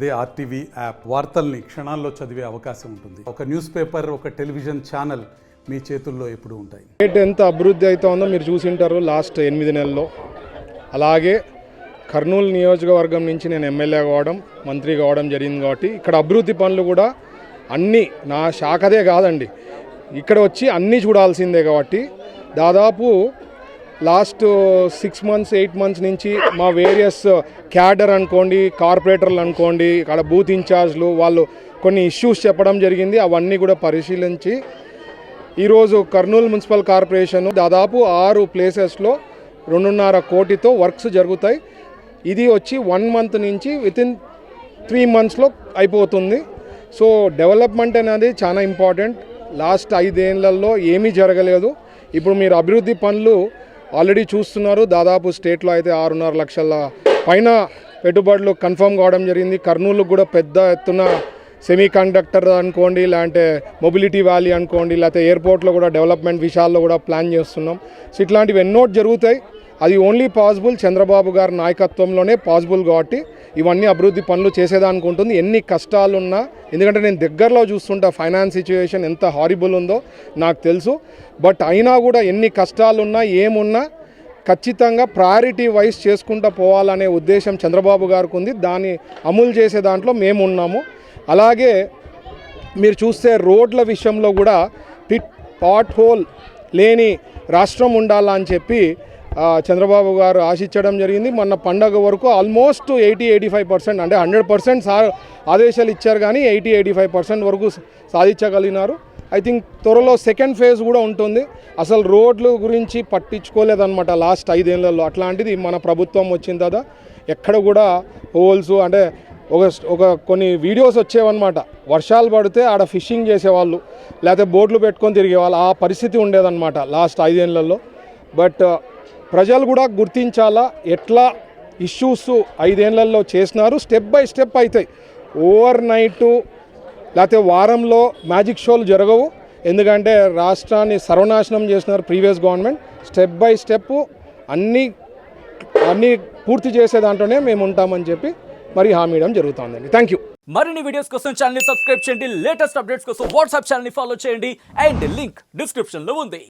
అదే RTV app వార్తల్ని క్షణాల్లో చదివే అవకాశం ఉంటుంది. ఒక న్యూస్ పేపర్, ఒక టెలివిజన్ ఛానల్ మీ చేతుల్లో ఎప్పుడూ ఉంటాయి. ఎంత అభివృద్ధి అవుతుందో మీరు చూసింటారు లాస్ట్ 8 నెలల్లో. అలాగే కర్నూలు నియోజకవర్గం నుంచి నేను ఎమ్మెల్యే కావడం, మంత్రి కావడం జరిగింది కాబట్టి ఇక్కడ అభివృద్ధి పనులు కూడా అన్నీ నా శాఖదే కాదండి, ఇక్కడ వచ్చి అన్నీ చూడాల్సిందే. కాబట్టి దాదాపు లాస్ట్ 6 months 8 months నుంచి మా వేరియస్ క్యాడర్ అనుకోండి, కార్పొరేటర్లు అనుకోండి, ఇక్కడ బూత్ ఇన్ఛార్జ్లు వాళ్ళు కొన్ని ఇష్యూస్ చెప్పడం జరిగింది. అవన్నీ కూడా పరిశీలించి ఈరోజు కర్నూలు మున్సిపల్ కార్పొరేషన్ దాదాపు 6 ప్లేసెస్లో 2.5 కోటితో వర్క్స్ జరుగుతాయి. ఇది వచ్చి 1 month నుంచి వితిన్ 3 monthsలో అయిపోతుంది. సో డెవలప్మెంట్ అనేది చాలా ఇంపార్టెంట్. లాస్ట్ 5 ఏళ్లలో ఏమీ జరగలేదు. ఇప్పుడు మీరు అభివృద్ధి పనులు ఆల్రెడీ చూస్తున్నారు. దాదాపు స్టేట్లో అయితే 6.5 లక్షల పైన పెట్టుబడులు కన్ఫర్మ్ కావడం జరిగింది. కర్నూలు కూడా పెద్ద ఎత్తున సెమీ కండక్టర్ అనుకోండి, లేదంటే మొబిలిటీ వ్యాలీ అనుకోండి, లేకపోతే ఎయిర్పోర్ట్లో కూడా డెవలప్మెంట్ విషయాల్లో కూడా ప్లాన్ చేస్తున్నాం. సో ఇట్లాంటివి ఎన్నో జరుగుతాయి. అది ఓన్లీ పాసిబుల్ చంద్రబాబు గారి నాయకత్వంలోనే పాసిబుల్. కాబట్టి ఇవన్నీ అభివృద్ధి పనులు చేసేదానికి ఉంటుంది. ఎన్ని కష్టాలున్నా, ఎందుకంటే నేను దగ్గరలో చూస్తుంటా ఫైనాన్స్ సిచ్యువేషన్ ఎంత హారిబుల్ ఉందో నాకు తెలుసు. బట్ అయినా కూడా ఎన్ని కష్టాలున్నా ఏమున్నా ఖచ్చితంగా ప్రయారిటీ వైజ్ చేసుకుంటూ పోవాలనే ఉద్దేశం చంద్రబాబు గారికి ఉంది. దాన్ని అమలు చేసే దాంట్లో మేము ఉన్నాము. అలాగే మీరు చూస్తే రోడ్ల విషయంలో కూడా పాట్ హోల్ లేని రాష్ట్రం ఉండాలా అని చెప్పి చంద్రబాబు గారు ఆశించడం జరిగింది. మొన్న పండగ వరకు ఆల్మోస్ట్ 80-85% అంటే 100% ఆదేశాలు ఇచ్చారు, కానీ 80-85% వరకు సాధించగలిగినారు. ఐ థింక్ త్వరలో సెకండ్ ఫేజ్ కూడా ఉంటుంది. అసలు రోడ్ల గురించి పట్టించుకోలేదన్నమాట లాస్ట్ 5 ఏళ్లలో. అట్లాంటిది మన ప్రభుత్వం వచ్చిన తర్వాత ఎక్కడ కూడా హోల్స్ అంటే ఒక కొన్ని వీడియోస్ వచ్చేవన్నమాట. వర్షాలు పడితే ఆడ ఫిషింగ్ చేసేవాళ్ళు, లేకపోతే బోట్లు పెట్టుకొని తిరిగేవాళ్ళు. ఆ పరిస్థితి ఉండేదన్నమాట లాస్ట్ 5 ఏళ్లలో. బట్ ప్రజలు కూడా గుర్తించాలా ఎట్లా ఇష్యూస్ 5 ఏళ్లలో చేసినారు. స్టెప్ బై స్టెప్ అవుతాయి. ఓవర్ నైట్ లేకపోతే వారంలో మ్యాజిక్ షోలు జరగవు. ఎందుకంటే రాష్ట్రాన్ని సర్వనాశనం చేసినారు previous government. Step by step అన్నీ పూర్తి చేసే దాంట్లోనే మేము ఉంటామని చెప్పి మరి హామీ ఇవ్వడం జరుగుతుందండి. Thank you. మరిన్ని వీడియోస్ కోసం ఛానల్ ని సబ్స్క్రైబ్ చేయండి. లేటెస్ట్ అప్డేట్స్ కోసం వాట్సాప్ ఛానల్ ని ఫాలో చేయండి. అండ్ లింక్ డిస్క్రిప్షన్ లో ఉంది.